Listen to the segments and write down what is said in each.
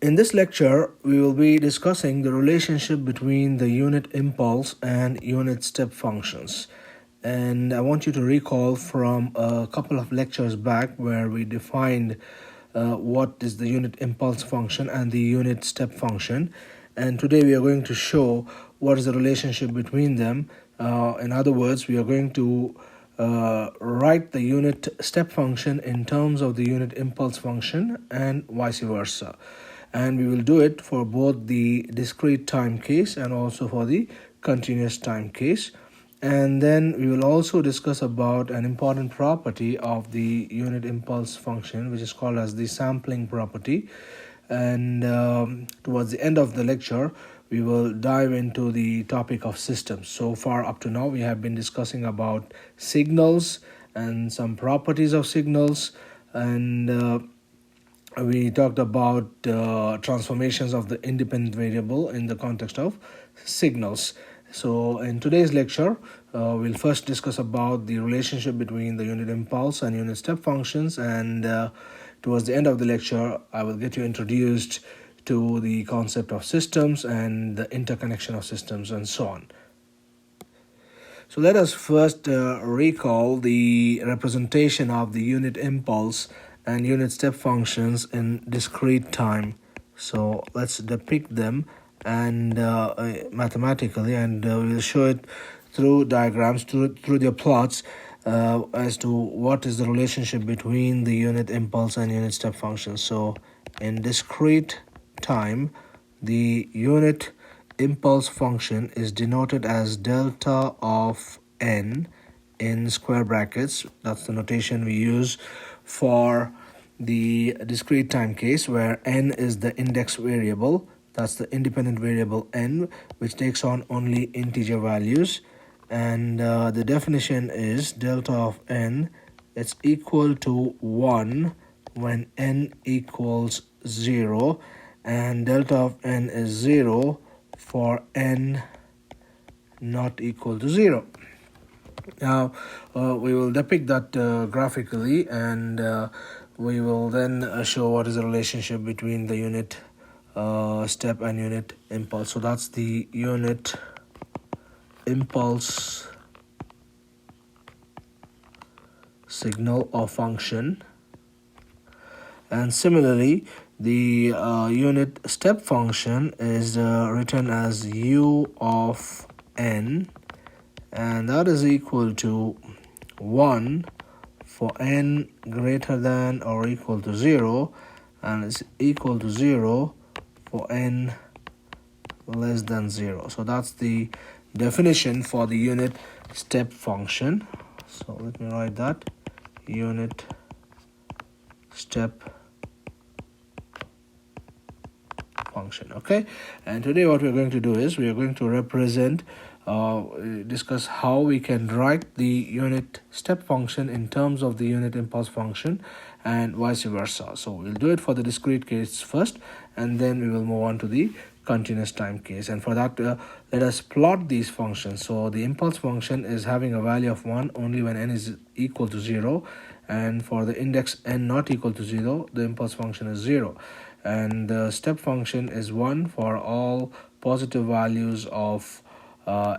In this lecture, we will be discussing the relationship between the unit impulse and unit step functions. And I want you to recall from a couple of lectures back where we defined what is the unit impulse function and the unit step function. And today we are going to show what is the relationship between them. In other words, we are going to write the unit step function in terms of the unit impulse function and vice versa. And we will do it for both the discrete time case and also for the continuous time case. And then we will also discuss about an important property of the unit impulse function, which is called as the sampling property. And towards the end of the lecture, we will dive into the topic of systems. So far up to now, we have been discussing about signals and some properties of signals, and we talked about transformations of the independent variable in the context of signals. So in today's lecture, we'll first discuss about the relationship between the unit impulse and unit step functions, and towards the end of the lecture, I will get you introduced to the concept of systems and the interconnection of systems and so on. So let us first recall the representation of the unit impulse and unit step functions in discrete time. So let's depict them and mathematically, and we'll show it through diagrams, through their plots, as to what is the relationship between the unit impulse and unit step functions. So in discrete time, the unit impulse function is denoted as delta of n in square brackets. That's the notation we use for the discrete time case, where n is the index variable. That's the independent variable n, which takes on only integer values. And the definition is delta of n, it's equal to 1 when n equals 0, and delta of n is 0 for n not equal to 0. Now we will depict that graphically, and we will then show what is the relationship between the unit step and unit impulse. So that's the unit impulse signal or function, and similarly the unit step function is written as u of n, and that is equal to 1 for n greater than or equal to 0, and it's equal to 0 for n less than 0. So that's the definition for the unit step function. So let me write that: unit step function. Okay, and today what we're going to do is we are going to represent discuss how we can write the unit step function in terms of the unit impulse function and vice versa. So we'll do it for the discrete case first, and then we will move on to the continuous time case. And for that, let us plot these functions. So the impulse function is having a value of 1 only when n is equal to 0, and for the index n not equal to 0, the impulse function is 0, and the step function is 1 for all positive values of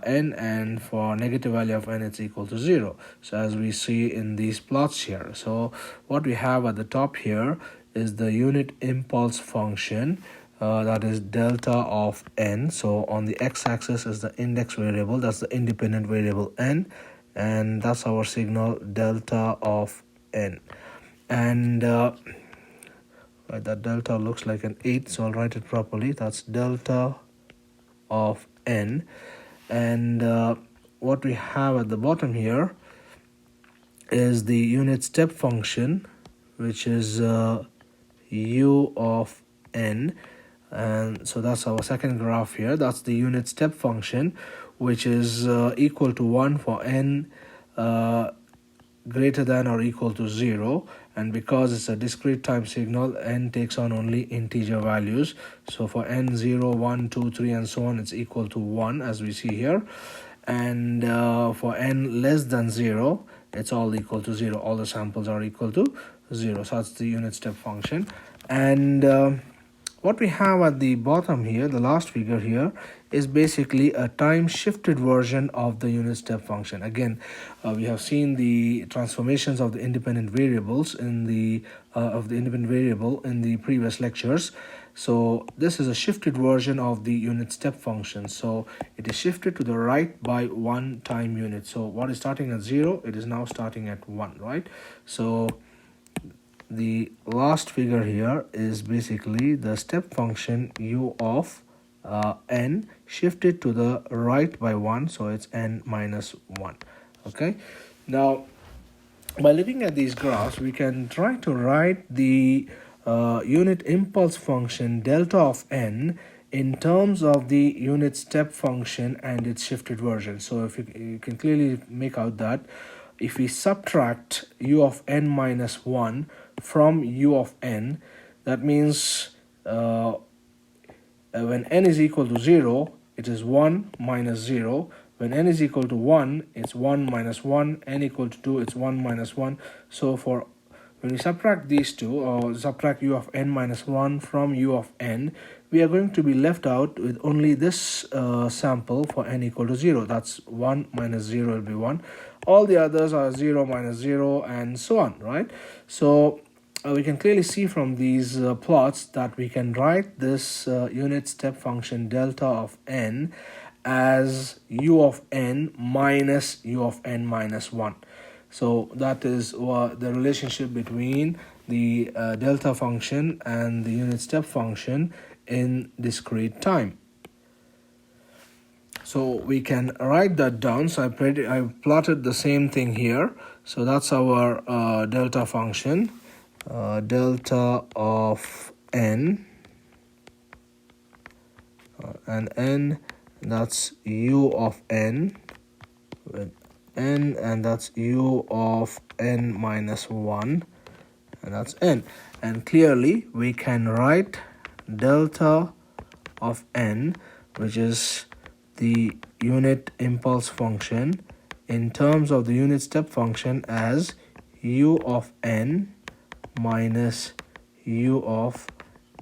n, and for negative value of n it's equal to 0. So as we see in these plots here, so what we have at the top here is the unit impulse function, that is delta of n. So on the x-axis is the index variable, that's the independent variable n, and that's our signal delta of n. And that delta looks like an 8, so I'll write it properly. That's delta of n. And what we have at the bottom here is the unit step function, which is u of n, and so that's our second graph here. That's the unit step function, which is equal to 1 for n greater than or equal to 0, and because it's a discrete time signal, n takes on only integer values. So for n 0, 1, 2, 3 and so on, it's equal to 1 as we see here, and for n less than 0, it's all equal to 0. All the samples are equal to 0. So that's the unit step function. And what we have at the bottom here, the last figure here, is basically a time shifted version of the unit step function. Again, we have seen the transformations of the independent variables in the independent variable in the previous lectures. So this is a shifted version of the unit step function. So it is shifted to the right by one time unit. So what is starting at 0, it is now starting at 1, right? So the last figure here is basically the step function u of n shifted to the right by 1, so it's n minus 1. Okay, now by looking at these graphs, we can try to write the unit impulse function delta of n in terms of the unit step function and its shifted version. So if you can clearly make out that if we subtract u of n minus 1 from u of n, that means when n is equal to 0, it is 1 minus 0. When n is equal to 1, it's 1 minus 1. N equal to 2, it's 1 minus 1. So for when we subtract these two, or subtract u of n minus 1 from u of n, we are going to be left out with only this sample for n equal to 0. That's 1 minus 0 will be 1. All the others are 0 minus 0 and so on, right? So we can clearly see from these plots that we can write this unit step function delta of n as u of n minus u of n minus 1. So that is the relationship between the delta function and the unit step function in discrete time. So we can write that down. So I plotted the same thing here. So that's our delta function. Delta of n and n, that's u of n with n, and that's u of n minus 1, and that's n. And clearly we can write delta of n, which is the unit impulse function, in terms of the unit step function as u of n minus u of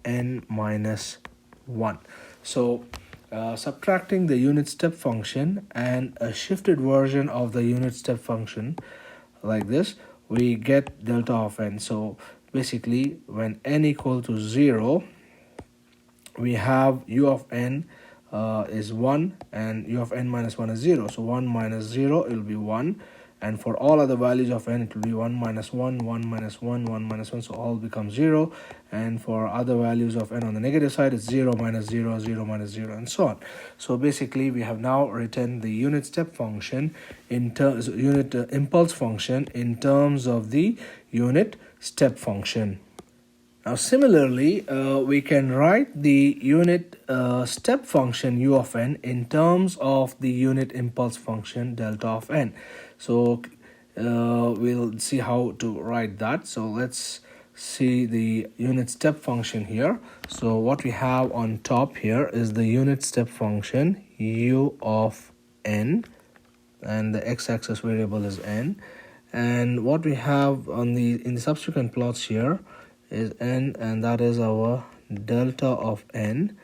n minus 1. So subtracting the unit step function and a shifted version of the unit step function like this, we get delta of n. So basically when n equal to 0, we have u of n is 1 and u of n minus 1 is 0. So 1 minus 0 it will be 1, and for all other values of n it will be 1 minus 1, 1 minus 1, 1 minus 1, so all becomes 0. And for other values of n on the negative side, it's 0 minus 0, 0 minus 0, and so on. So basically we have now written the unit step function in terms unit impulse function in terms of the unit step function. Now similarly, we can write the unit step function u of n in terms of the unit impulse function delta of n. So we'll see how to write that. So let's see the unit step function here. So what we have on top here is the unit step function u of n, and the x-axis variable is n. And what we have on in the subsequent plots here is n, and that is our delta of n.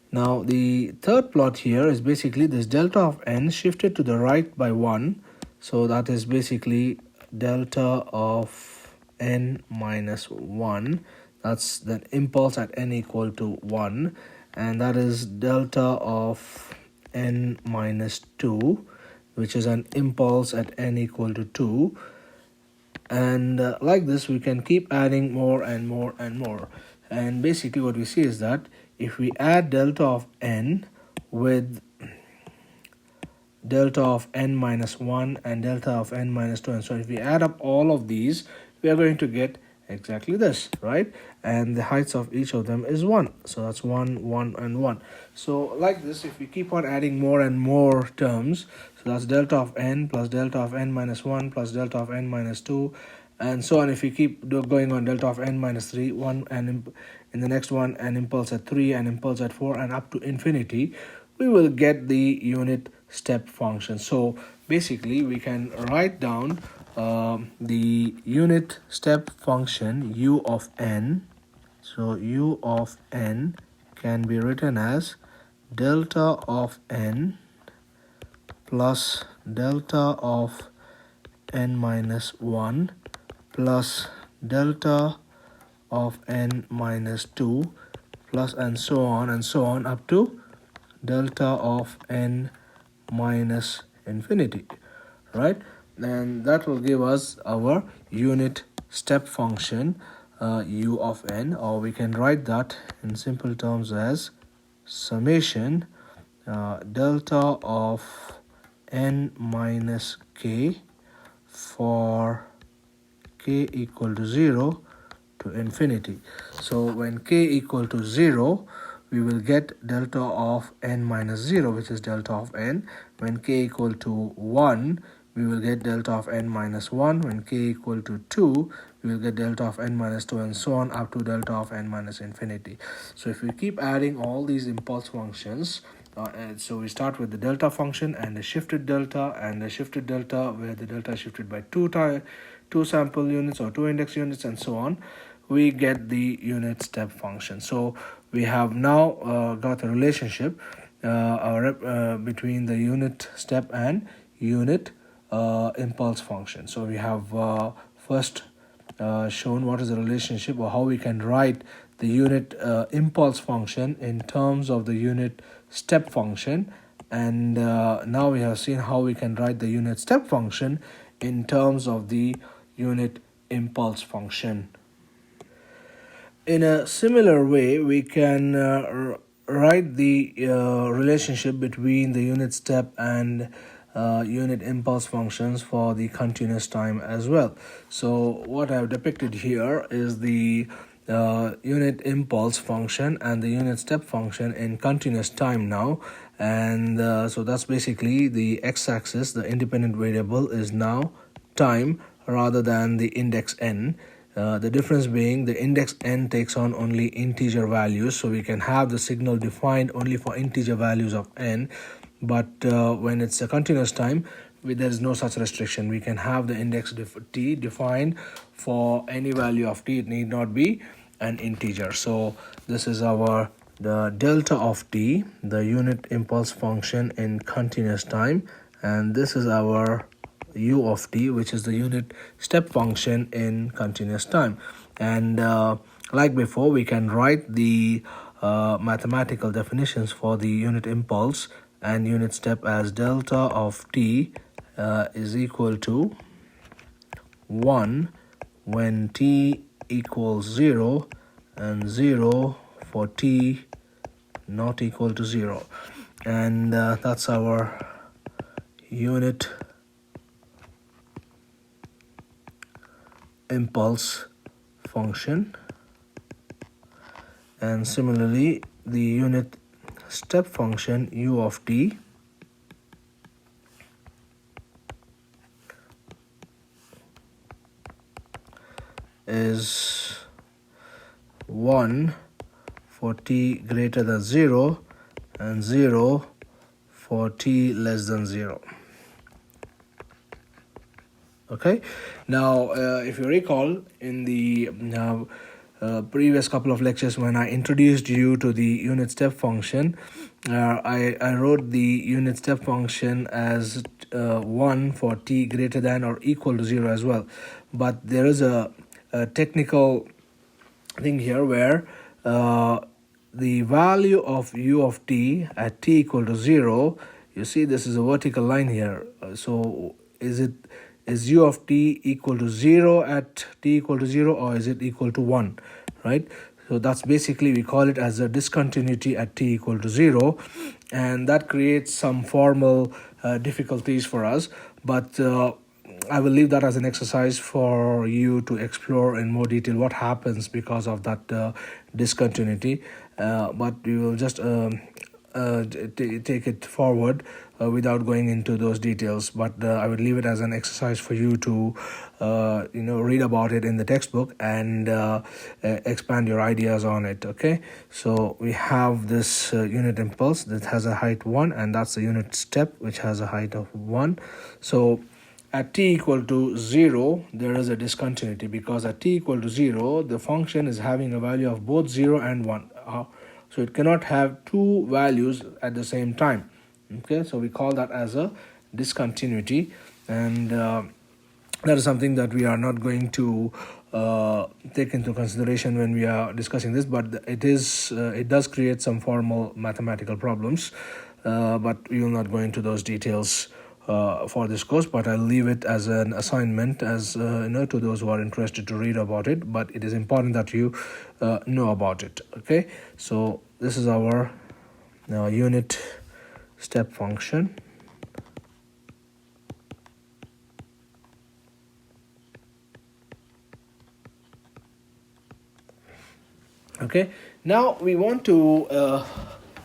Now the third plot here is basically this delta of n shifted to the right by 1. So that is basically delta of n minus 1. That's the impulse at n equal to 1. And that is delta of n minus 2, which is an impulse at n equal to 2. And like this we can keep adding more and more and more. And basically what we see is that if we add delta of n with delta of n minus 1 and delta of n minus 2, and so if we add up all of these, we are going to get exactly this, right? And the heights of each of them is 1. So that's 1, 1, and 1. So like this, if we keep on adding more and more terms, so that's delta of n plus delta of n minus 1 plus delta of n minus 2, and so on. If we keep going on, delta of n minus 3, 1, and in the next one, an impulse at 3, an impulse at 4, and up to infinity, we will get the unit step function. So basically we can write down the unit step function u of n. So u of n can be written as delta of n plus delta of n minus 1 plus delta of n minus 2 plus and so on up to delta of n minus infinity, right? And that will give us our unit step function u of n, or we can write that in simple terms as summation delta of n minus k for k equal to 0 to infinity. So when k equal to 0, we will get delta of n minus 0, which is delta of n. When k equal to 1, we will get delta of n minus 1. When k equal to 2, we will get delta of n minus 2, and so on up to delta of n minus infinity. So if we keep adding all these impulse functions, and so we start with the delta function and the shifted delta, where the delta is shifted by two sample units or 2 index units, and so on, we get the unit step function. So we have now got a relationship between the unit step and unit impulse function. So we have first shown what is the relationship, or how we can write the unit impulse function in terms of the unit step function, and now we have seen how we can write the unit step function in terms of the unit impulse function. In a similar way, we can write the relationship between the unit step and unit impulse functions for the continuous time as well. So what I've depicted here is the unit impulse function and the unit step function in continuous time now, and so that's basically the x-axis. The independent variable is now time rather than the index n. The difference being the index n takes on only integer values, so we can have the signal defined only for integer values of n. But when it's a continuous time, there is no such restriction. We can have the index t defined for any value of t. It need not be an integer. So this is our the delta of t, the unit impulse function in continuous time, and this is our u of t, which is the unit step function in continuous time. And like before, we can write the mathematical definitions for the unit impulse and unit step as delta of t is equal to 1 when t equals 0 and 0 for t not equal to 0. And that's our unit impulse function. And similarly, the unit step function u of t is 1 for t greater than 0 and 0 for t less than 0. Okay, now if you recall, in the previous couple of lectures, when I introduced you to the unit step function, I wrote the unit step function as 1 for t greater than or equal to 0 as well. But there is a technical thing here where the value of u of t at t equal to 0, you see this is a vertical line here. So is u of t equal to 0 at t equal to 0, or is it equal to 1, right? So that's basically, we call it as a discontinuity at t equal to 0, and that creates some formal difficulties for us, but I will leave that as an exercise for you to explore in more detail what happens because of that discontinuity, but we will just take it forward without going into those details. But I would leave it as an exercise for you to read about it in the textbook and expand your ideas on it. Okay, so we have this unit impulse that has a height 1, and that's the unit step which has a height of 1. So at t equal to 0, there is a discontinuity, because at t equal to 0, the function is having a value of both 0 and 1. So it cannot have two values at the same time. Okay, so we call that as a discontinuity, and that is something that we are not going to take into consideration when we are discussing this, but it does create some formal mathematical problems, but we will not go into those details for this course, but I'll leave it as an assignment, as to those who are interested to read about it. But it is important that you know about it. Okay, so this is our unit step function. Okay, now we want to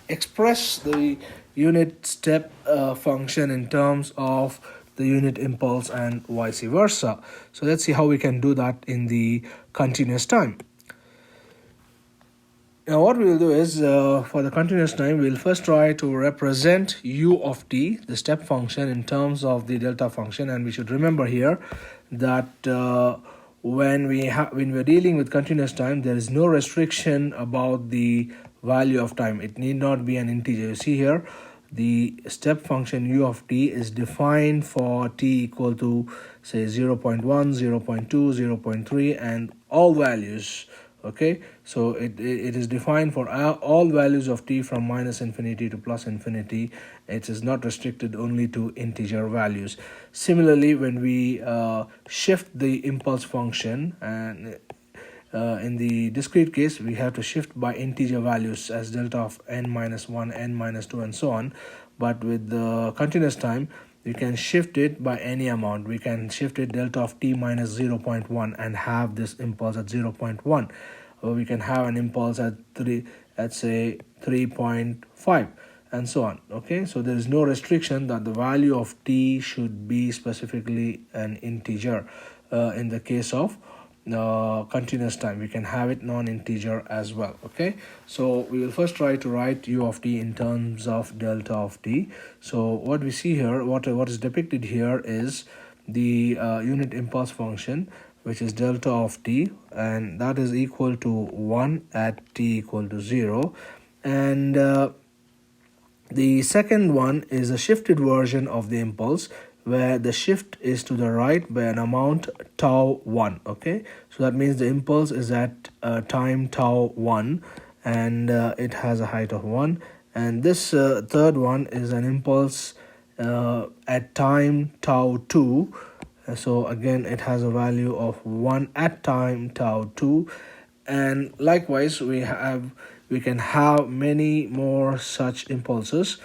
express the unit step function in terms of the unit impulse and vice versa. So let's see how we can do that in the continuous time. Now what we will do is, for the continuous time, we will first try to represent u of t, the step function, in terms of the delta function. And we should remember here that when we're dealing with continuous time, there is no restriction about the value of time. It need not be an integer. You see here, the step function u of t is defined for t equal to, say, 0.1, 0.2, 0.3, and all values. Okay, so it is defined for all values of t from minus infinity to plus infinity. It is not restricted only to integer values. Similarly, when we shift the impulse function, and in the discrete case, we have to shift by integer values as delta of n minus 1, n minus 2, and so on. But with the continuous time, we can shift it by any amount. We can shift it delta of t minus 0.1 and have this impulse at 0.1. Or we can have an impulse at say 3.5, and so on. Okay, so there is no restriction that the value of t should be specifically an integer. In the case of continuous time, we can have it non-integer as well. Okay, so we will first try to write u of t in terms of delta of t. So what we see here, what is depicted here is the unit impulse function, which is delta of t, and that is equal to 1 at t equal to 0. And the second one is a shifted version of the impulse, where the shift is to the right by an amount tau 1. Okay, so that means the impulse is at time tau 1, and it has a height of 1. And this third one is an impulse at time tau 2. So again, it has a value of 1 at time tau 2. And likewise, we can have many more such impulses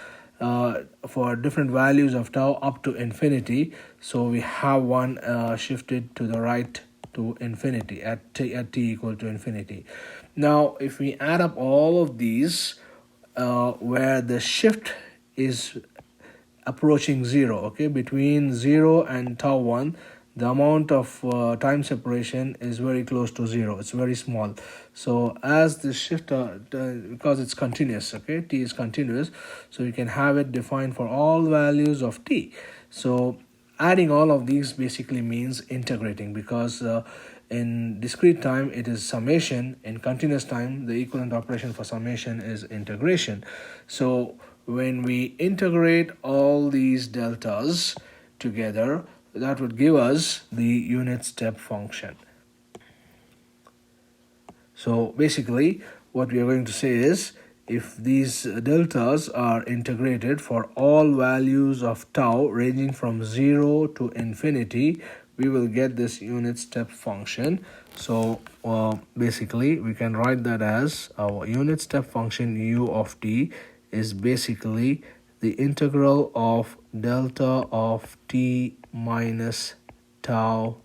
for different values of tau up to infinity. So we have one shifted to the right to infinity at t equal to infinity. Now if we add up all of these, where the shift is approaching 0, okay, between 0 and tau 1, the amount of time separation is very close to 0. It's very small. So as the shift, because it's continuous, okay, t is continuous, so you can have it defined for all values of t. So adding all of these basically means integrating, because in discrete time it is summation. In continuous time, the equivalent operation for summation is integration. So when we integrate all these deltas together, that would give us the unit step function. So basically what we are going to say is, if these deltas are integrated for all values of tau ranging from 0 to infinity, we will get this unit step function. So basically we can write that as our unit step function u of t is basically the integral of delta of t minus tau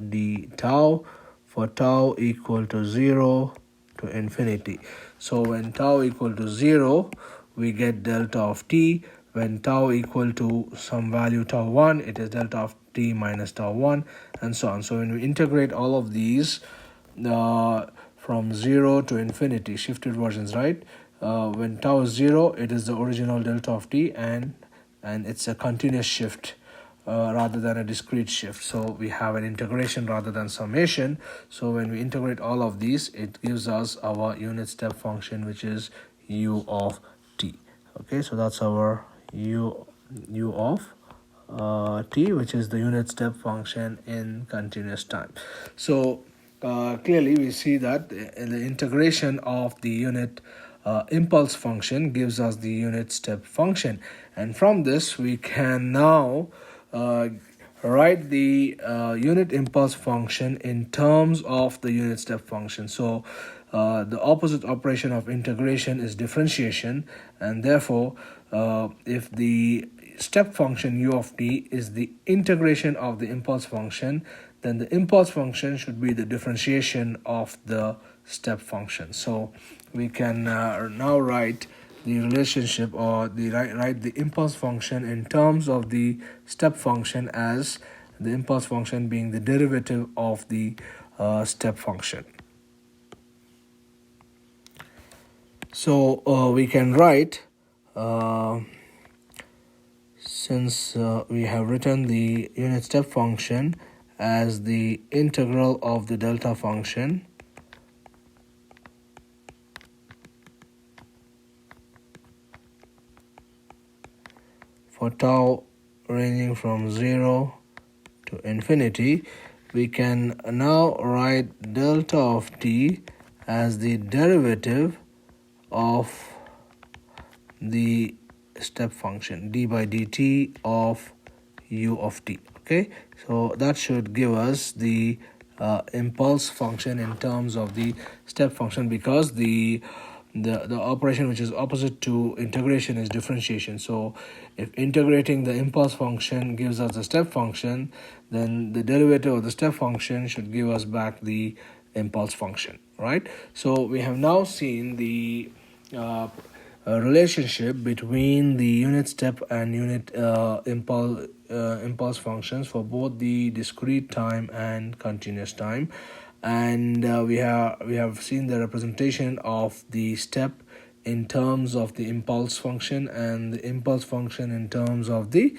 d tau for tau equal to 0 to infinity. So when tau equal to 0, we get delta of t. When tau equal to some value tau 1, it is delta of t minus tau 1, and so on. So when we integrate all of these from 0 to infinity, shifted versions, right? When tau is 0, it is the original delta of t, and it's a continuous shift rather than a discrete shift. So we have an integration rather than summation. So when we integrate all of these, it gives us our unit step function, which is u of t. Okay, so that's our u of t, which is the unit step function in continuous time. So clearly we see that the integration of the unit impulse function gives us the unit step function, and from this we can now write the unit impulse function in terms of the unit step function. So the opposite operation of integration is differentiation, and therefore if the step function u of t is the integration of the impulse function, then the impulse function should be the differentiation of the step function. So we can now write the relationship, or write the impulse function in terms of the step function as the impulse function being the derivative of the step function. So we can write, since we have written the unit step function as the integral of the delta function for tau ranging from 0 to infinity, we can now write delta of t as the derivative of the step function d by dt of u of t. Okay, so that should give us the impulse function in terms of the step function, because the operation which is opposite to integration is differentiation. So if integrating the impulse function gives us the step function, then the derivative of the step function should give us back the impulse function, right? So we have now seen the relationship between the unit step and unit impulse functions for both the discrete time and continuous time, and we have seen the representation of the step in terms of the impulse function and the impulse function in terms of the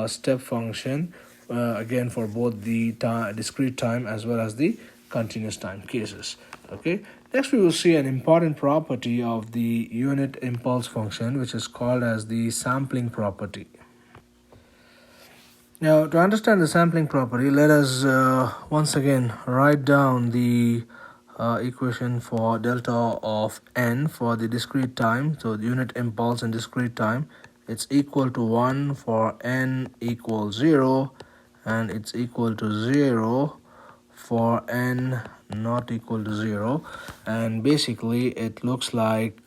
step function, again for both the discrete time as well as the continuous time cases. Okay, next we will see an important property of the unit impulse function, which is called as the sampling property. Now, to understand the sampling property, let us once again write down the equation for delta of n for the discrete time. So the unit impulse in discrete time, it's equal to 1 for n equals 0, and it's equal to 0 for n not equal to 0. And basically it looks like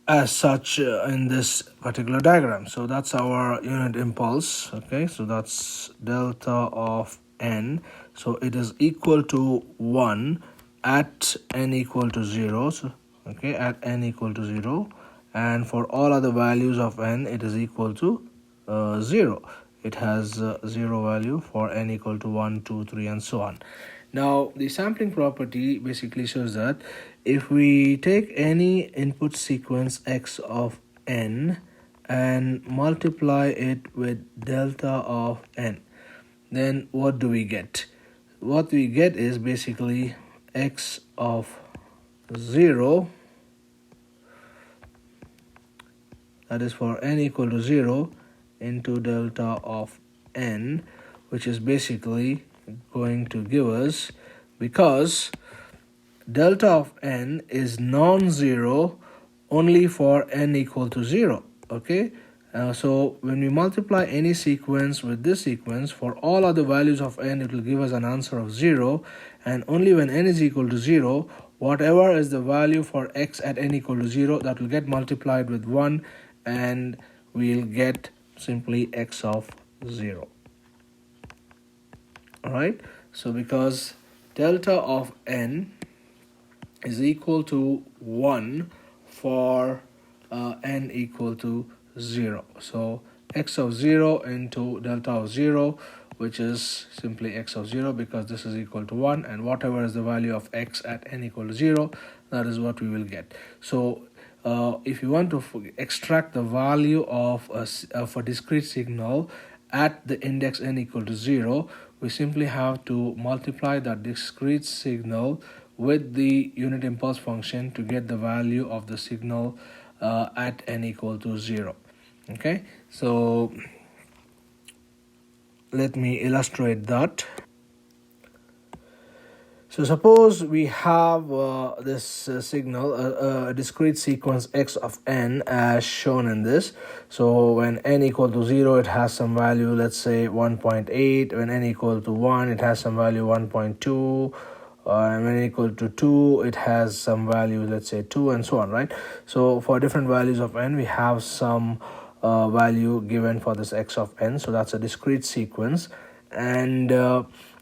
as such in this particular diagram. So that's our unit impulse. Okay, so that's delta of n. So it is equal to 1 at n equal to 0. So, okay, at n equal to 0, and for all other values of n it is equal to 0. It has 0 value for n equal to 1, 2, 3, and so on. Now the sampling property basically shows that if we take any input sequence x of n and multiply it with delta of n, then what do we get? What we get is basically x of 0, that is for n equal to 0, into delta of n, which is basically going to give us, because delta of n is non-zero only for n equal to 0. Okay, so when we multiply any sequence with this sequence, for all other values of n it will give us an answer of 0, and only when n is equal to 0, whatever is the value for x at n equal to 0, that will get multiplied with 1, and we'll get simply x of 0. Alright, so because delta of n is equal to 1 for n equal to 0, so x of 0 into delta of 0, which is simply x of 0, because this is equal to 1, and whatever is the value of x at n equal to 0, that is what we will get. So if you want to extract the value of a discrete signal at the index n equal to 0, we simply have to multiply that discrete signal with the unit impulse function to get the value of the signal at n equal to 0. Okay, so let me illustrate that. So suppose we have this signal, a discrete sequence x of n as shown in this. So when n equal to 0, it has some value, let's say 1.8. When n equal to 1, it has some value 1.2. And when n equal to 2, it has some value, let's say 2, and so on, right? So for different values of n, we have some value given for this x of n. So that's a discrete sequence. And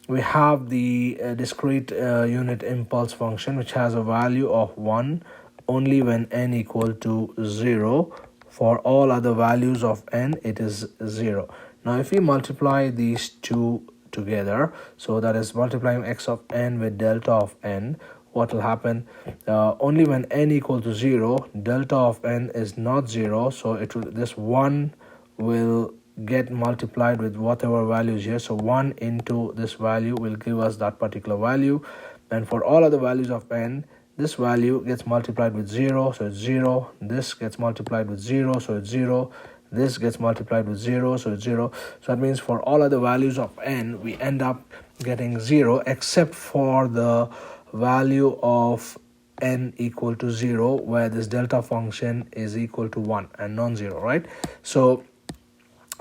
we have the discrete unit impulse function, which has a value of 1 only when n equal to 0. For all other values of n, it is 0. Now if we multiply these two together, so that is multiplying x of n with delta of n, what will happen? Only when n equal to 0, delta of n is not 0, so it will, this 1 will get multiplied with whatever value is here. So 1 into this value will give us that particular value, and for all other values of n, this value gets multiplied with 0, so it's 0. This gets multiplied with 0, so it's 0. This gets multiplied with 0, so it's 0. So that means for all other values of n, we end up getting 0, except for the value of n equal to 0, where this delta function is equal to 1 and non-zero, right? So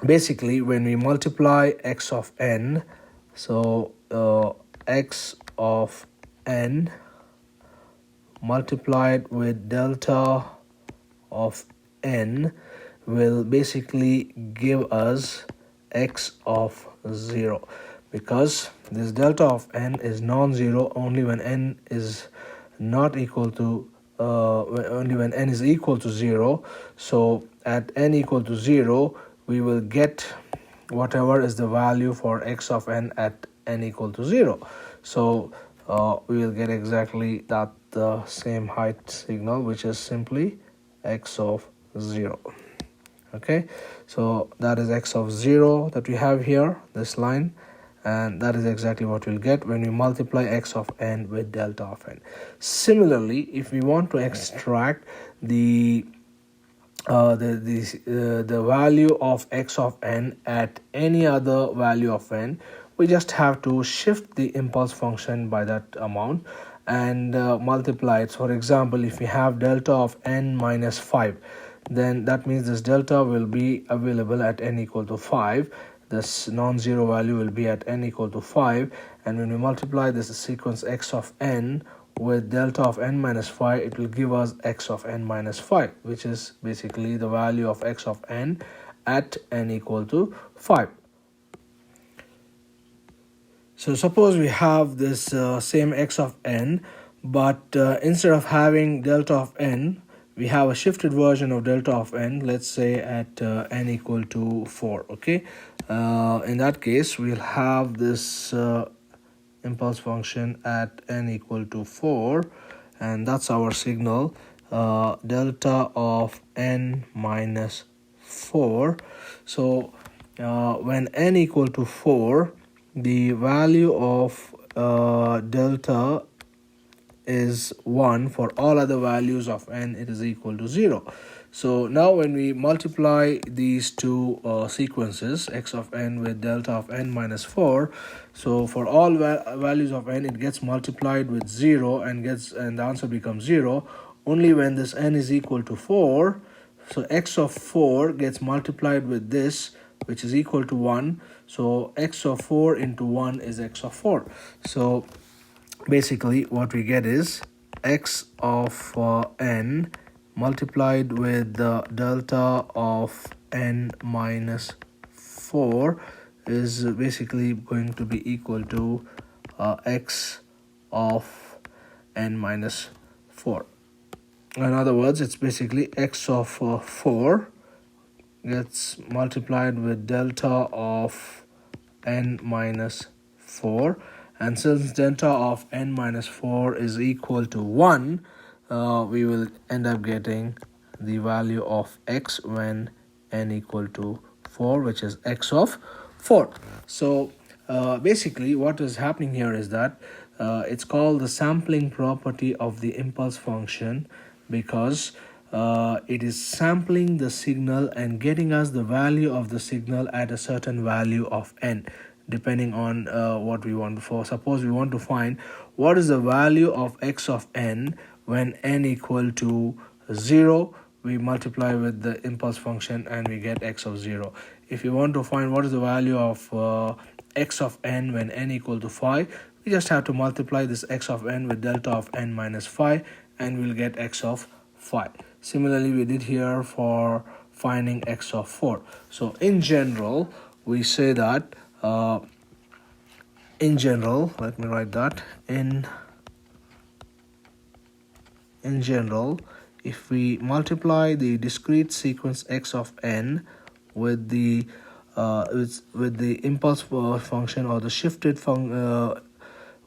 basically, when we multiply x of n, so x of n multiplied with delta of n will basically give us x of 0, because this delta of n is non-zero only when n is not equal to only when n is equal to 0. So at n equal to 0, we will get whatever is the value for x of n at n equal to 0. So we will get exactly that the same height signal, which is simply x of 0. Okay, so that is x of 0 that we have here, this line, and that is exactly what we'll get when we multiply x of n with delta of n. Similarly, if we want to extract the value of x of n at any other value of n, we just have to shift the impulse function by that amount and multiply it. So for example, if we have delta of n minus 5, then that means this delta will be available at n equal to 5. This non-zero value will be at n equal to 5, and when we multiply this sequence x of n with delta of n minus 5, it will give us x of n minus 5, which is basically the value of x of n at n equal to 5. So suppose we have this same x of n, but instead of having delta of n, we have a shifted version of delta of n, let's say at n equal to 4. Okay, in that case, we'll have this impulse function at n equal to 4, and that's our signal, delta of n minus 4. So when n equal to 4, the value of delta is 1. For all other values of n, it is equal to 0. So now when we multiply these two sequences, x of n with delta of n minus 4, so for all values of n, it gets multiplied with 0 and the answer becomes 0 only when this n is equal to 4. So x of 4 gets multiplied with this, which is equal to 1. So x of 4 into 1 is x of 4. So basically what we get is x of n multiplied with the delta of n minus 4 is basically going to be equal to x of n minus 4. In other words, it's basically x of 4 gets multiplied with delta of n minus 4, and since delta of n minus 4 is equal to 1, we will end up getting the value of x when n equal to 4, which is x of 4. So basically what is happening here is that it's called the sampling property of the impulse function, because it is sampling the signal and getting us the value of the signal at a certain value of n, depending on what we want. For suppose we want to find what is the value of x of n when n equal to 0, we multiply with the impulse function and we get x of 0. If you want to find what is the value of x of n when n equal to 5, we just have to multiply this x of n with delta of n minus 5 and we'll get x of 5. Similarly, we did here for finding x of 4. So in general, we say that in general, let me write that, in general, if we multiply the discrete sequence x of n with the impulse function, or the shifted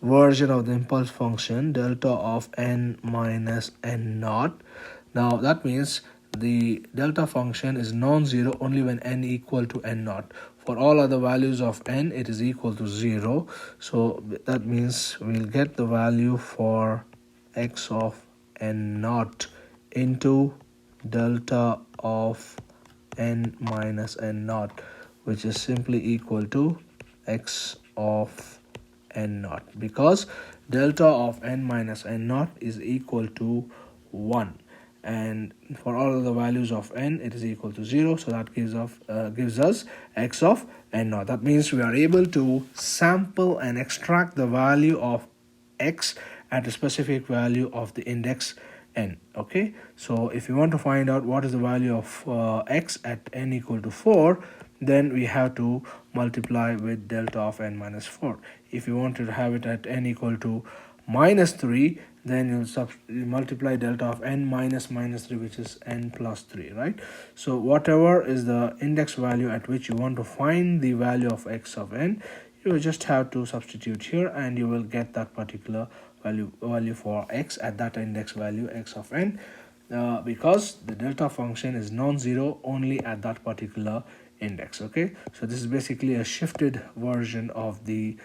version of the impulse function delta of n minus n naught, now that means the delta function is non-zero only when n equal to n naught. For all other values of n, it is equal to 0. So that means we'll get the value for x of n naught into delta of n minus n naught, which is simply equal to x of n naught, because delta of n minus n naught is equal to 1, and for all of the values of n it is equal to 0. So that gives us x of n naught. That means we are able to sample and extract the value of x at a specific value of the index n. Okay, so if you want to find out what is the value of x at n equal to 4, then we have to multiply with delta of n minus 4. If you want to have it at n equal to minus 3, then you multiply delta of n minus 3, which is n plus 3, right? So whatever is the index value at which you want to find the value of x of n, you will just have to substitute here and you will get that particular value for x at that index value x of n, because the delta function is non-zero only at that particular index. Okay, so this is basically a shifted version of the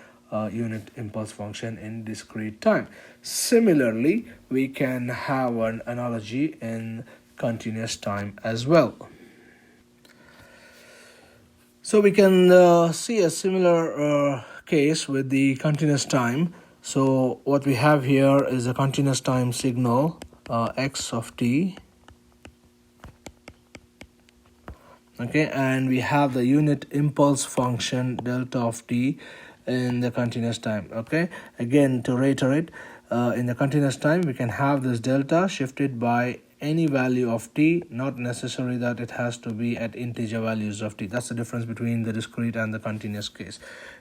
unit impulse function in discrete time. Similarly, we can have an analogy in continuous time as well. So we can see a similar case with the continuous time. So what we have here is a continuous time signal x of t. Okay, and we have the unit impulse function delta of t in the continuous time. Okay, again to reiterate, in the continuous time we can have this delta shifted by any value of t, not necessary that it has to be at integer values of t. That's the difference between the discrete and the continuous case.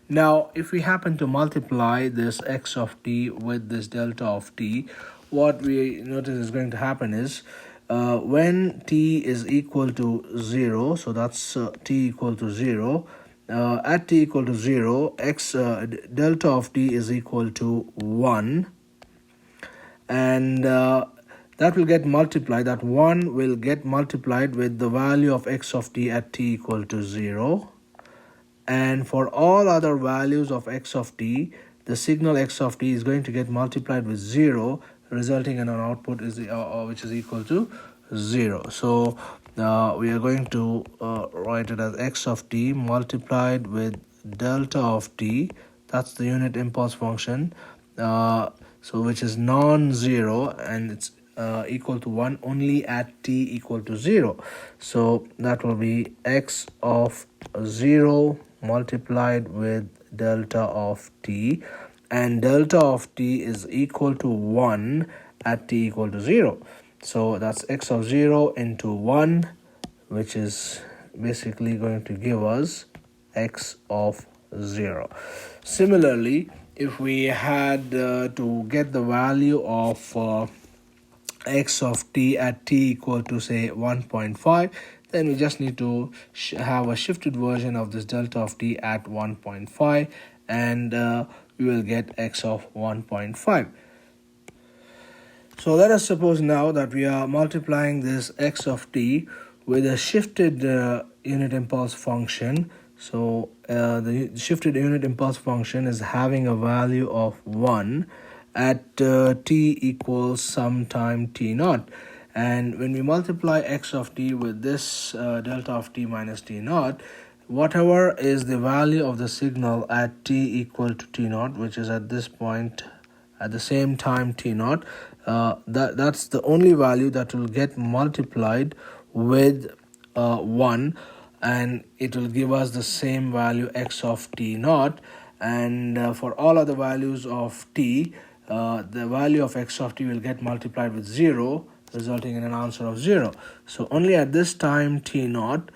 Now if we happen to multiply this x of t with this delta of t, what we notice is going to happen is when t is equal to 0, so that's t equal to 0, at t equal to 0, delta of t is equal to 1, and that will get multiplied, that 1 will get multiplied with the value of x of t at t equal to 0, and for all other values of x of t, the signal x of t is going to get multiplied with 0, resulting in an output which is equal to 0. So we are going to write it as x of t multiplied with delta of t, that's the unit impulse function, so which is non-zero, and it's equal to 1 only at t equal to 0. So that will be x of 0 multiplied with delta of t, and delta of t is equal to 1 at t equal to 0. So that's x of 0 into 1, which is basically going to give us x of 0. Similarly, if we had to get the value of x of t at t equal to say 1.5, then we just need to have a shifted version of this delta of t at 1.5, and we will get x of 1.5. So let us suppose now that we are multiplying this x of t with a shifted unit impulse function. So the shifted unit impulse function is having a value of 1 at t equals some time t naught. And when we multiply x of t with this delta of t minus t naught, whatever is the value of the signal at t equal to t naught, which is at this point at the same time t naught, that's the only value that will get multiplied with 1, and it will give us the same value x of t naught. And for all other values of t, the value of x of t will get multiplied with 0, resulting in an answer of 0. So only at this time t naught,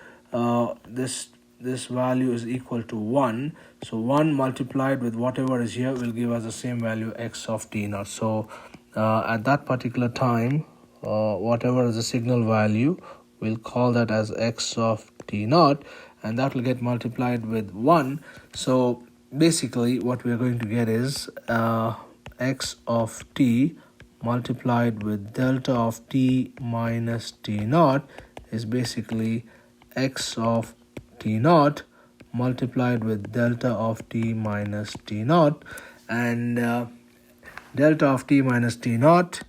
this value is equal to 1. So 1 multiplied with whatever is here will give us the same value x of t naught. So at that particular time, whatever is the signal value, we'll call that as x of t naught, and that will get multiplied with 1. So basically what we are going to get is x of t multiplied with delta of t minus t naught is basically x of t naught multiplied with delta of t minus t naught. And delta of t minus t naught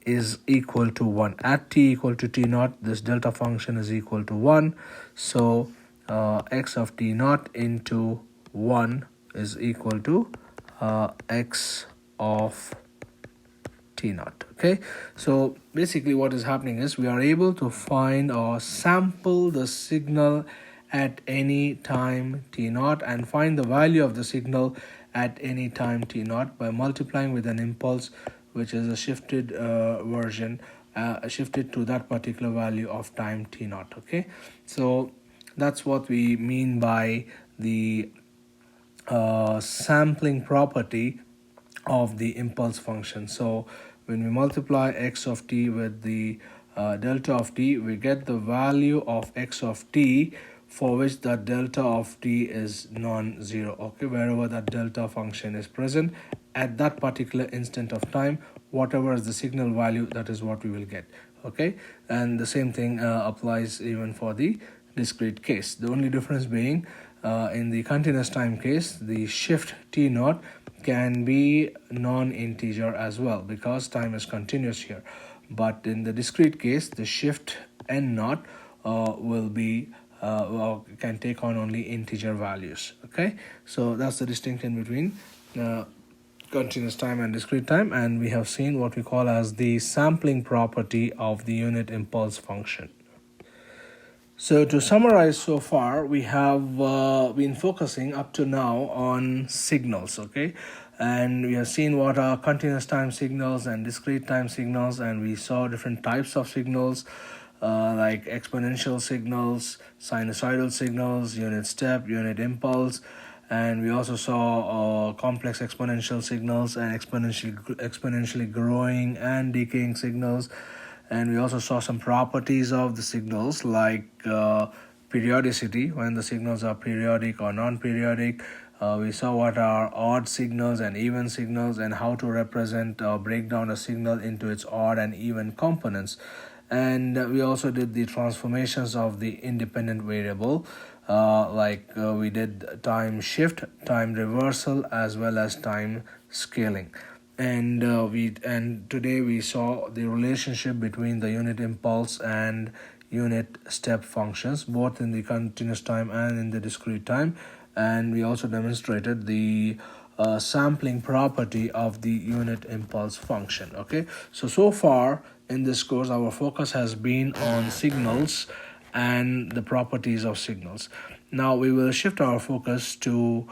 is equal to 1. At t equal to t naught, this delta function is equal to 1. So x of t naught into 1 is equal to x of t naught. Okay, so basically what is happening is we are able to find or sample the signal at any time t naught and find the value of the signal at any time t naught by multiplying with an impulse which is a shifted version, shifted to that particular value of time t naught. Okay, so that's what we mean by the sampling property of the impulse function. So when we multiply x of t with the delta of t, we get the value of x of t for which the delta of t is non-zero. Okay, wherever that delta function is present at that particular instant of time, whatever is the signal value, that is what we will get. Okay, and the same thing applies even for the discrete case. The only difference being in the continuous time case, the shift t naught can be non-integer as well because time is continuous here. But in the discrete case, the shift n naught will be can take on only integer values. Okay, so that's the distinction between continuous time and discrete time, and we have seen what we call as the sampling property of the unit impulse function. So to summarize so far, we have been focusing up to now on signals, okay? And we have seen what are continuous time signals and discrete time signals, and we saw different types of signals like exponential signals, sinusoidal signals, unit step, unit impulse, and we also saw complex exponential signals and exponentially growing and decaying signals. And we also saw some properties of the signals like periodicity, when the signals are periodic or non-periodic. We saw what are odd signals and even signals and how to represent or break down a signal into its odd and even components. And we also did the transformations of the independent variable, we did time shift, time reversal, as well as time scaling. And today we saw the relationship between the unit impulse and unit step functions, both in the continuous time and in the discrete time. And we also demonstrated the sampling property of the unit impulse function. Okay, so far in this course our focus has been on signals and the properties of signals. Now we will shift our focus to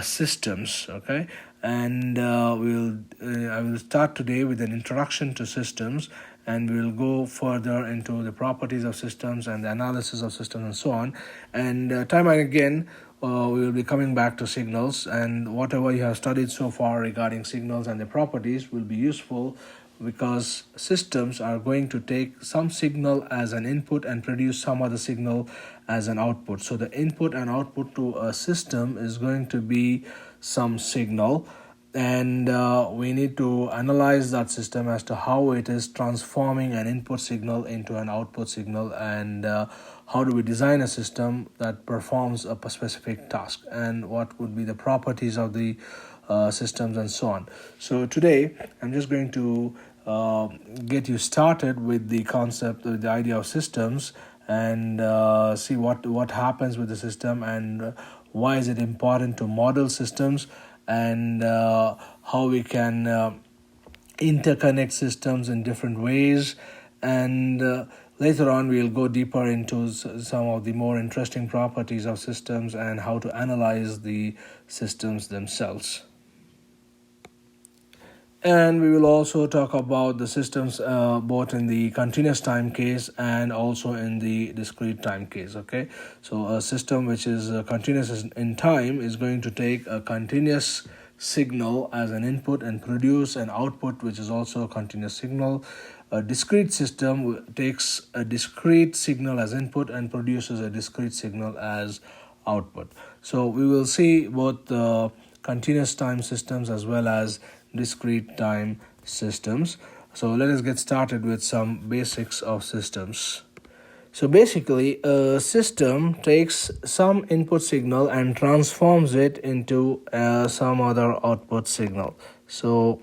systems. Okay, and I will start today with an introduction to systems, and we will go further into the properties of systems and the analysis of systems and so on. And time and again we will be coming back to signals, and whatever you have studied so far regarding signals and the properties will be useful, because systems are going to take some signal as an input and produce some other signal as an output. So the input and output to a system is going to be some signal, and we need to analyze that system as to how it is transforming an input signal into an output signal, and how do we design a system that performs a specific task, and what would be the properties of the systems, and so on. So today I'm just going to get you started with the concept, with the idea of systems, and see what happens with the system, and why is it important to model systems, and how we can interconnect systems in different ways, and later on we'll go deeper into some of the more interesting properties of systems and how to analyze the systems themselves. And we will also talk about the systems both in the continuous time case and also in the discrete time case. Okay, so a system which is continuous in time is going to take a continuous signal as an input and produce an output which is also a continuous signal. A discrete system takes a discrete signal as input and produces a discrete signal as output. So we will see both the continuous time systems as well as discrete time systems. So let us get started with some basics of systems. So basically, a system takes some input signal and transforms it into some other output signal. So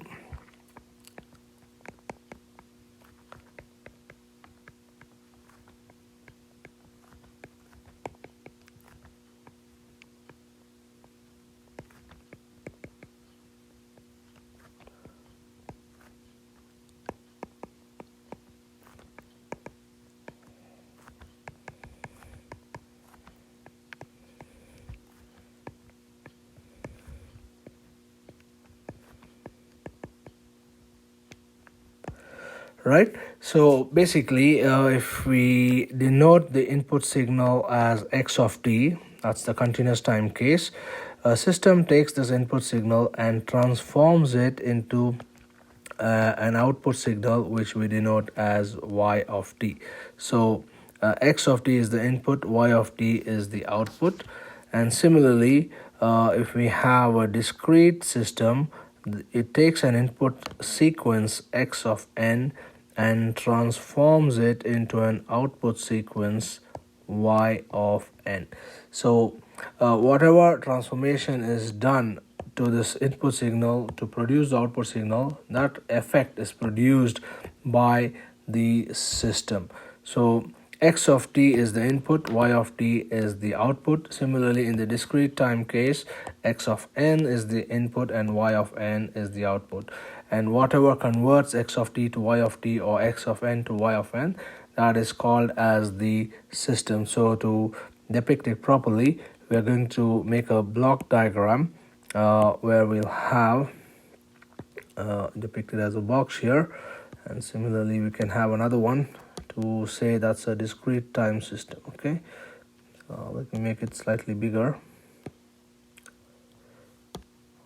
right, so basically if we denote the input signal as x of t, that's the continuous time case, a system takes this input signal and transforms it into an output signal which we denote as y of t. So x of t is the input, y of t is the output. And similarly, if we have a discrete system, it takes an input sequence x of n and transforms it into an output sequence y of n. So whatever transformation is done to this input signal to produce the output signal, that effect is produced by the system. So x of t is the input, y of t is the output. Similarly, in the discrete time case, x of n is the input and y of n is the output. And whatever converts x of t to y of t or x of n to y of n, that is called as the system. So to depict it properly, we are going to make a block diagram where we'll have depicted as a box here, and similarly we can have another one to say that's a discrete time system. Okay, let me make it slightly bigger.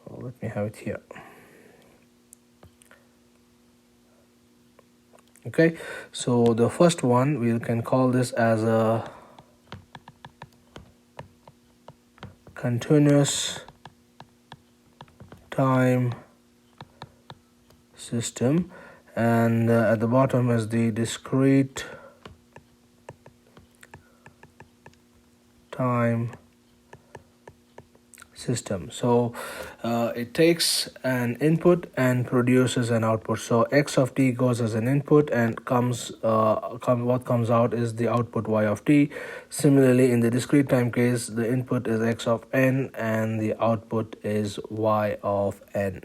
Let me have it here. Okay, so the first one we can call this as a continuous time system, and at the bottom is the discrete time system. So it takes an input and produces an output. So x of t goes as an input and what comes out is the output y of t. Similarly, in the discrete time case, the input is x of n and the output is y of n.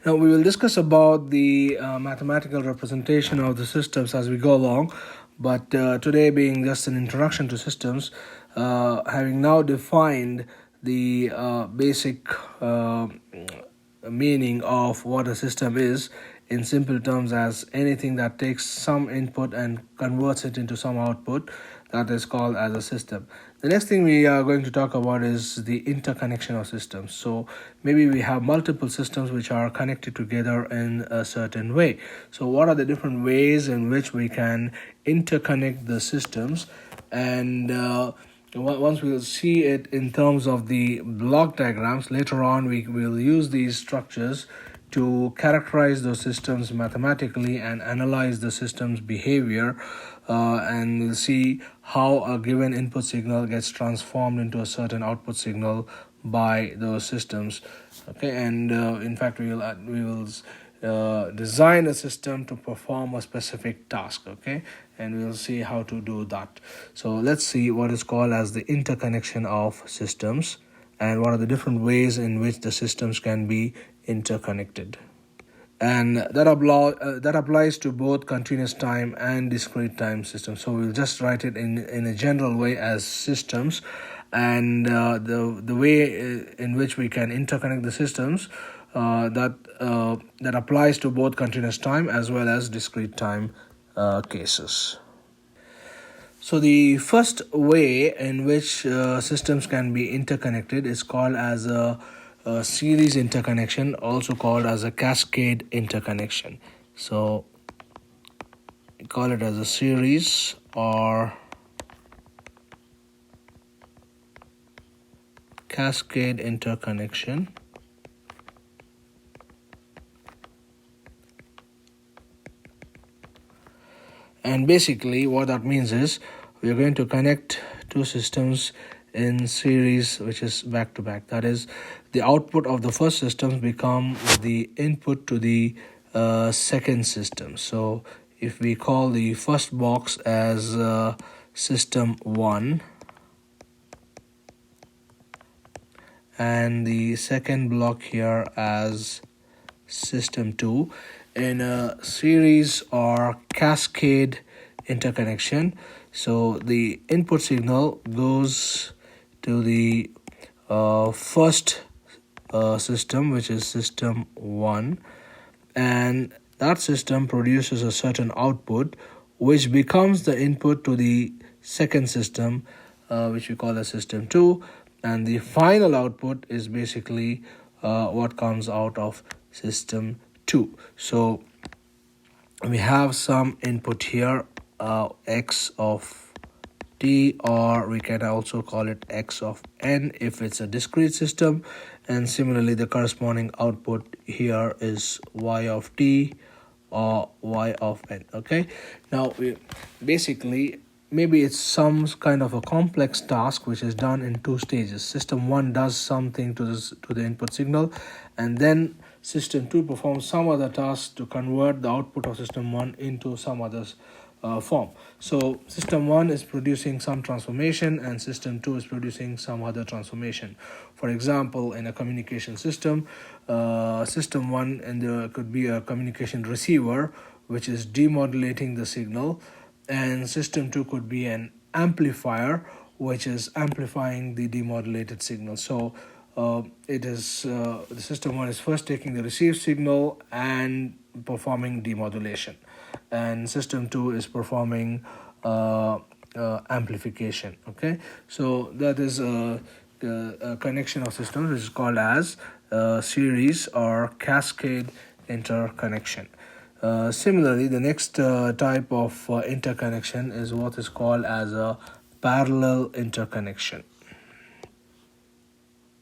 Now we will discuss about the mathematical representation of the systems as we go along, but today being just an introduction to systems, having now defined the basic meaning of what a system is in simple terms as anything that takes some input and converts it into some output, that is called as a system. The next thing we are going to talk about is the interconnection of systems. So maybe we have multiple systems which are connected together in a certain way. So what are the different ways in which we can interconnect the systems, and once we'll see it in terms of the block diagrams, later on we will use these structures to characterize those systems mathematically and analyze the system's behavior, and we'll see how a given input signal gets transformed into a certain output signal by those systems. Okay, and in fact we will design a system to perform a specific task. Okay, and we'll see how to do that. So let's see what is called as the interconnection of systems and what are the different ways in which the systems can be interconnected. And that applies to both continuous time and discrete time systems. So we'll just write it in a general way as systems, and the way in which we can interconnect the systems, that applies to both continuous time as well as discrete time cases. So the first way in which systems can be interconnected is called as a series interconnection, also called as a cascade interconnection. So we call it as a series or cascade interconnection. And basically what that means is we are going to connect two systems in series, which is back to back. That is, the output of the first system become the input to the second system. So if we call the first box as system 1 and the second block here as system 2, in a series or cascade interconnection, so the input signal goes to the first system, which is system 1, and that system produces a certain output which becomes the input to the second system, which we call as system 2, and the final output is basically what comes out of system 2. So we have some input here, x of t, or we can also call it x of n if it's a discrete system, and similarly the corresponding output here is y of t or y of n. Okay, now basically maybe it's some kind of a complex task which is done in two stages. System 1 does something to the input signal, and then system 2 performs some other task to convert the output of system 1 into some other form. So system 1 is producing some transformation and system 2 is producing some other transformation. For example, in a communication system, system 1, and there could be a communication receiver which is demodulating the signal, and system 2 could be an amplifier which is amplifying the demodulated signal. So it is the system 1 is first taking the received signal and performing demodulation, and system 2 is performing amplification. Okay, so that is a connection of systems which is called as series or cascade interconnection. Similarly, the next type of interconnection is what is called as a parallel interconnection.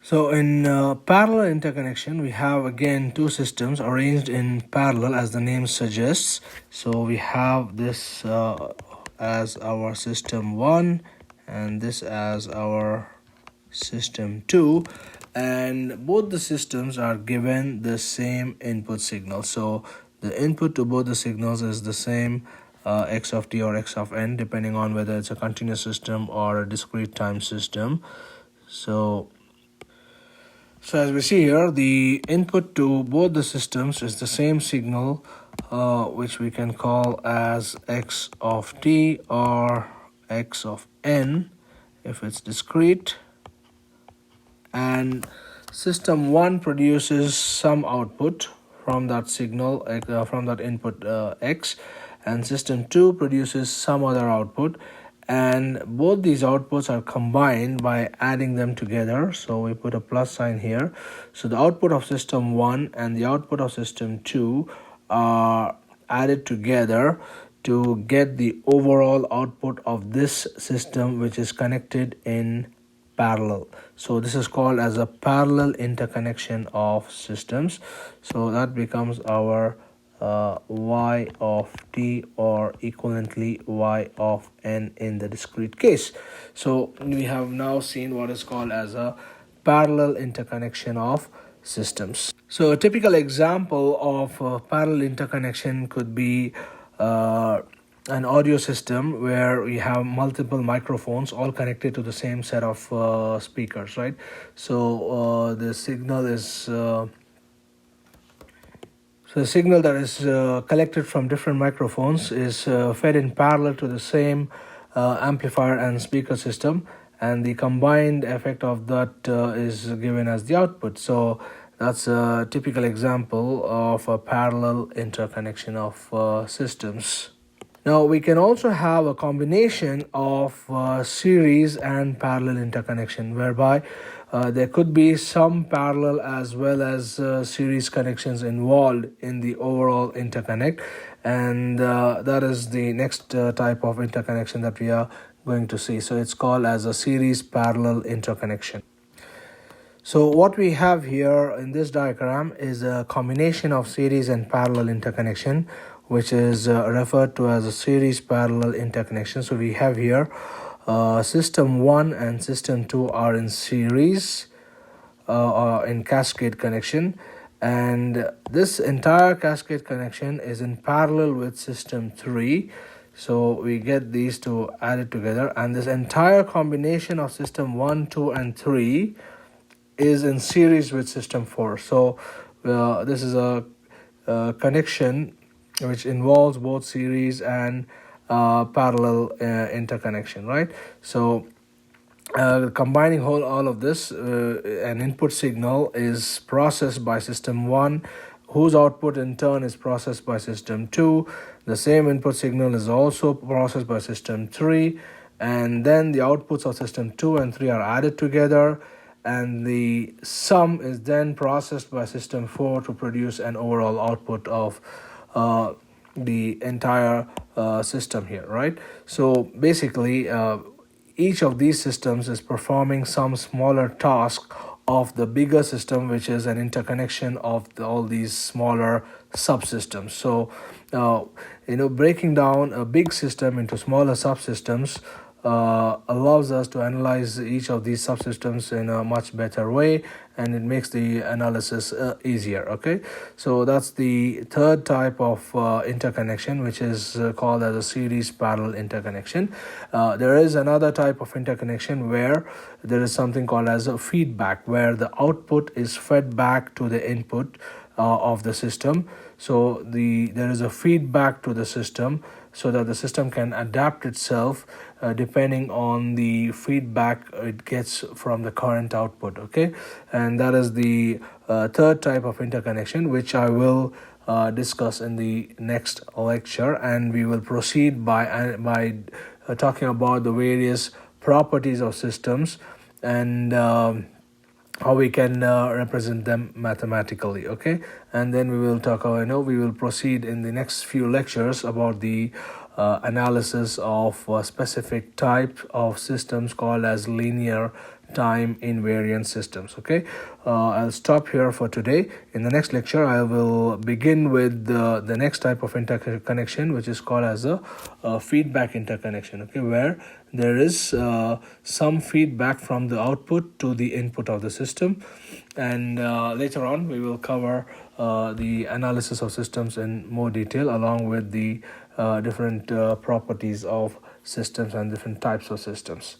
So in parallel interconnection, we have again two systems arranged in parallel as the name suggests. So we have this as our system 1 and this as our system 2, and both the systems are given the same input signal. So the input to both the signals is the same, x of t or x of n, depending on whether it's a continuous system or a discrete time system. So as we see here, the input to both the systems is the same signal, which we can call as x of t or x of n if it's discrete, and system 1 produces some output from that signal, from that input x, and system 2 produces some other output, and both these outputs are combined by adding them together. So we put a plus sign here. So the output of system 1 and the output of system 2 are added together to get the overall output of this system, which is connected in parallel. So this is called as a parallel interconnection of systems. So that becomes our y of t, or equivalently y of n in the discrete case. So we have now seen what is called as a parallel interconnection of systems. So a typical example of parallel interconnection could be an audio system where we have multiple microphones all connected to the same set of speakers, right? So the signal is the signal that is collected from different microphones is fed in parallel to the same amplifier and speaker system, and the combined effect of that is given as the output. So that's a typical example of a parallel interconnection of systems. Now we can also have a combination of series and parallel interconnection, whereby there could be some parallel as well as series connections involved in the overall interconnect, and that is the next type of interconnection that we are going to see. So it's called as a series parallel interconnection. So what we have here in this diagram is a combination of series and parallel interconnection, which is referred to as a series parallel interconnection. So we have here system 1 and system 2 are in series or in cascade connection, and this entire cascade connection is in parallel with system 3. So we get these two added together, and this entire combination of system 1, 2 and 3 is in series with system 4. So this is a connection which involves both series and parallel interconnection, right? So combining all of this, an input signal is processed by system 1, whose output in turn is processed by system 2. The same input signal is also processed by system 3, and then the outputs of system 2 and 3 are added together, and the sum is then processed by system 4 to produce an overall output of the entire system here, right? So basically each of these systems is performing some smaller task of the bigger system, which is an interconnection of all these smaller subsystems. So breaking down a big system into smaller subsystems allows us to analyze each of these subsystems in a much better way, and it makes the analysis easier. Okay, so that's the third type of interconnection, which is called as a series parallel interconnection. There is another type of interconnection where there is something called as a feedback, where the output is fed back to the input of the system. So there is a feedback to the system, so that the system can adapt itself depending on the feedback it gets from the current output. Okay, and that is the third type of interconnection, which I will discuss in the next lecture, and we will proceed by talking about the various properties of systems and how we can represent them mathematically. Okay, and then we will we will proceed in the next few lectures about the analysis of a specific type of systems called as linear time invariant systems. Okay, I'll stop here for today. In the next lecture, I will begin with the next type of interconnection, which is called as a feedback interconnection. Okay, where there is some feedback from the output to the input of the system, and later on we will cover the analysis of systems in more detail, along with the different properties of systems and different types of systems.